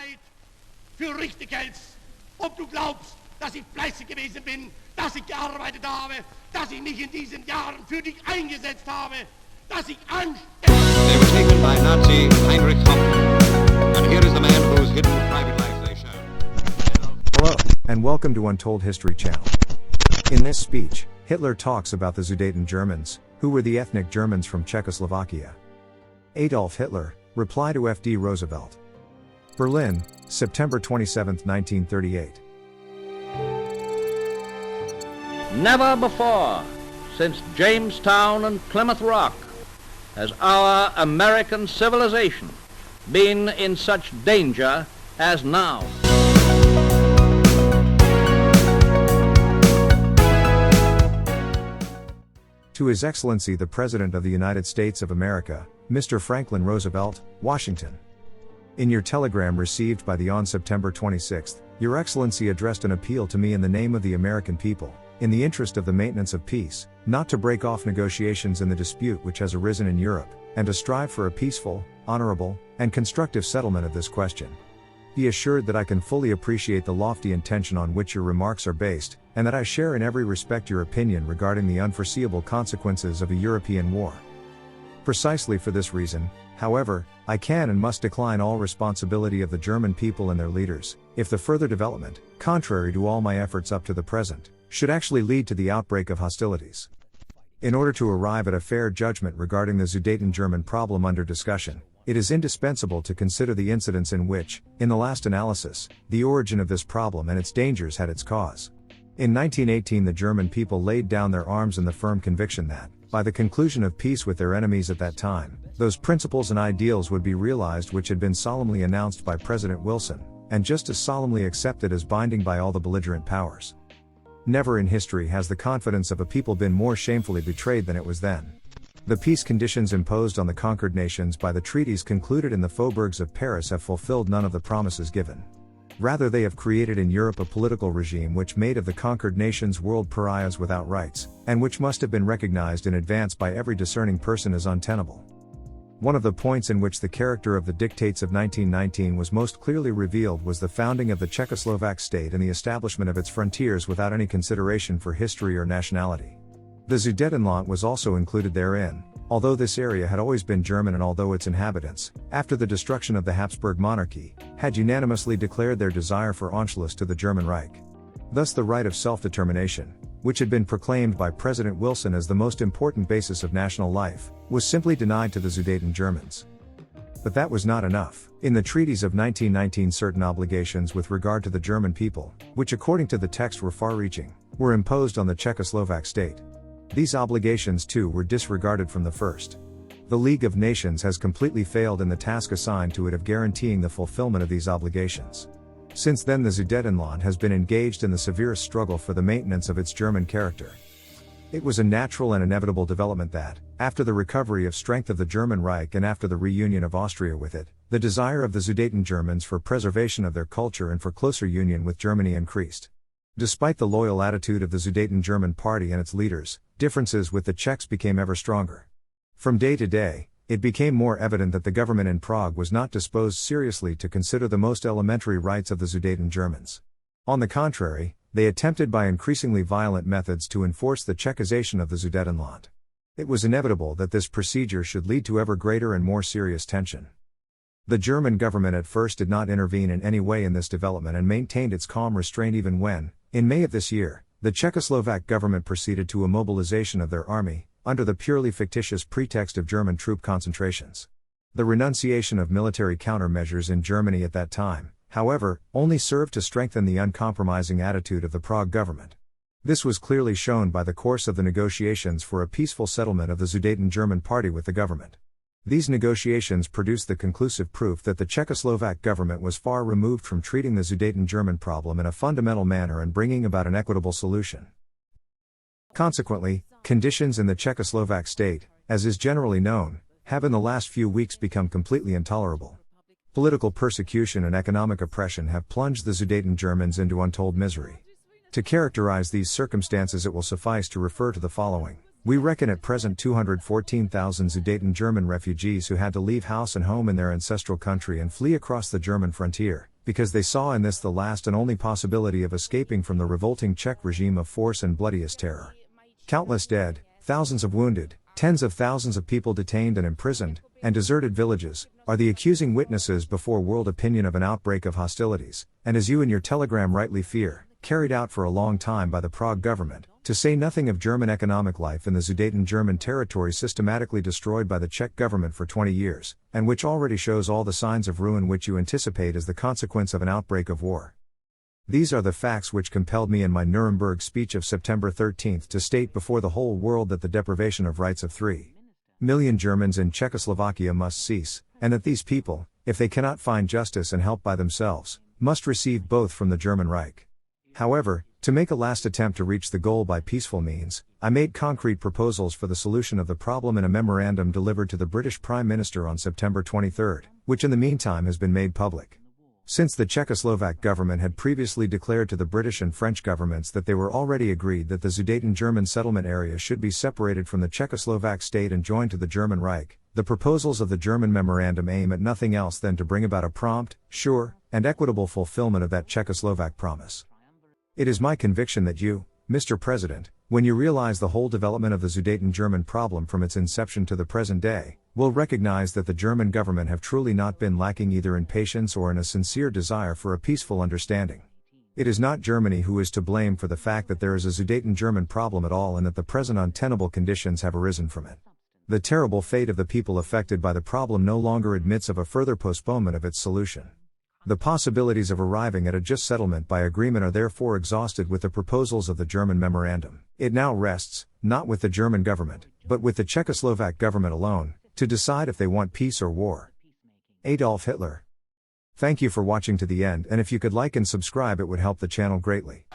Wahrheit für richtig hältst, ob du glaubst, dass ich fleißig gewesen bin, dass ich gearbeitet habe, dass ich mich in diesen Jahren für dich eingesetzt habe, dass ich anständig... They were taken by Nazi Heinrich Hauptmann, and here is the man whose hidden private life they show. Hello, and welcome to Untold History Channel. In this speech, Hitler talks about the Sudeten Germans, who were the ethnic Germans from Czechoslovakia. Adolf Hitler, reply to F.D. Roosevelt. Berlin, September 27, 1938. Never before, since Jamestown and Plymouth Rock, has our American civilization been in such danger as now. To His Excellency the President of the United States of America, Mr. Franklin Roosevelt, Washington. In your telegram received by the on September 26, Your Excellency addressed an appeal to me in the name of the American people, in the interest of the maintenance of peace, not to break off negotiations in the dispute which has arisen in Europe, and to strive for a peaceful, honorable, and constructive settlement of this question. Be assured that I can fully appreciate the lofty intention on which your remarks are based, and that I share in every respect your opinion regarding the unforeseeable consequences of a European war. Precisely for this reason, however, I can and must decline all responsibility of the German people and their leaders, if the further development, contrary to all my efforts up to the present, should actually lead to the outbreak of hostilities. In order to arrive at a fair judgment regarding the Sudeten German problem under discussion, it is indispensable to consider the incidents in which, in the last analysis, the origin of this problem and its dangers had its cause. In 1918 the German people laid down their arms in the firm conviction that, by the conclusion of peace with their enemies at that time, those principles and ideals would be realized which had been solemnly announced by President Wilson, and just as solemnly accepted as binding by all the belligerent powers. Never in history has the confidence of a people been more shamefully betrayed than it was then. The peace conditions imposed on the conquered nations by the treaties concluded in the faubourgs of Paris have fulfilled none of the promises given. Rather they have created in Europe a political regime which made of the conquered nations world pariahs without rights, and which must have been recognized in advance by every discerning person as untenable. One of the points in which the character of the dictates of 1919 was most clearly revealed was the founding of the Czechoslovak state and the establishment of its frontiers without any consideration for history or nationality. The Sudetenland was also included therein, although this area had always been German and although its inhabitants, after the destruction of the Habsburg monarchy, had unanimously declared their desire for Anschluss to the German Reich. Thus the right of self-determination, which had been proclaimed by President Wilson as the most important basis of national life, was simply denied to the Sudeten Germans. But that was not enough. In the treaties of 1919 certain obligations with regard to the German people, which according to the text were far-reaching, were imposed on the Czechoslovak state. These obligations too were disregarded from the first. The League of Nations has completely failed in the task assigned to it of guaranteeing the fulfillment of these obligations. Since then the Sudetenland has been engaged in the severest struggle for the maintenance of its German character. It was a natural and inevitable development that, after the recovery of strength of the German Reich and after the reunion of Austria with it, the desire of the Sudeten Germans for preservation of their culture and for closer union with Germany increased. Despite the loyal attitude of the Sudeten German party and its leaders, differences with the Czechs became ever stronger. From day to day, it became more evident that the government in Prague was not disposed seriously to consider the most elementary rights of the Sudeten Germans. On the contrary, they attempted by increasingly violent methods to enforce the Czechization of the Sudetenland. It was inevitable that this procedure should lead to ever greater and more serious tension. The German government at first did not intervene in any way in this development and maintained its calm restraint even when, in May of this year, the Czechoslovak government proceeded to a mobilization of their army, under the purely fictitious pretext of German troop concentrations. The renunciation of military countermeasures in Germany at that time, however, only served to strengthen the uncompromising attitude of the Prague government. This was clearly shown by the course of the negotiations for a peaceful settlement of the Sudeten German party with the government. These negotiations produced the conclusive proof that the Czechoslovak government was far removed from treating the Sudeten German problem in a fundamental manner and bringing about an equitable solution. Consequently, conditions in the Czechoslovak state, as is generally known, have in the last few weeks become completely intolerable. Political persecution and economic oppression have plunged the Sudeten Germans into untold misery. To characterize these circumstances it will suffice to refer to the following. We reckon at present 214,000 Sudeten German refugees who had to leave house and home in their ancestral country and flee across the German frontier, because they saw in this the last and only possibility of escaping from the revolting Czech regime of force and bloodiest terror. Countless dead, thousands of wounded, tens of thousands of people detained and imprisoned, and deserted villages, are the accusing witnesses before world opinion of an outbreak of hostilities, and as you in your telegram rightly fear, carried out for a long time by the Prague government, to say nothing of German economic life in the Sudeten German territory systematically destroyed by the Czech government for 20 years, and which already shows all the signs of ruin which you anticipate as the consequence of an outbreak of war. These are the facts which compelled me in my Nuremberg speech of September 13 to state before the whole world that the deprivation of rights of 3 million Germans in Czechoslovakia must cease, and that these people, if they cannot find justice and help by themselves, must receive both from the German Reich. However, to make a last attempt to reach the goal by peaceful means, I made concrete proposals for the solution of the problem in a memorandum delivered to the British Prime Minister on September 23, which in the meantime has been made public. Since the Czechoslovak government had previously declared to the British and French governments that they were already agreed that the Sudeten German settlement area should be separated from the Czechoslovak state and joined to the German Reich, the proposals of the German memorandum aim at nothing else than to bring about a prompt, sure, and equitable fulfillment of that Czechoslovak promise. It is my conviction that you, Mr. President, when you realize the whole development of the Sudeten German problem from its inception to the present day, will recognize that the German government have truly not been lacking either in patience or in a sincere desire for a peaceful understanding. It is not Germany who is to blame for the fact that there is a Sudeten German problem at all and that the present untenable conditions have arisen from it. The terrible fate of the people affected by the problem no longer admits of a further postponement of its solution. The possibilities of arriving at a just settlement by agreement are therefore exhausted with the proposals of the German memorandum. It now rests, not with the German government, but with the Czechoslovak government alone, to decide if they want peace or war. Adolf Hitler. Thank you for watching to the end, and if you could like and subscribe, it would help the channel greatly.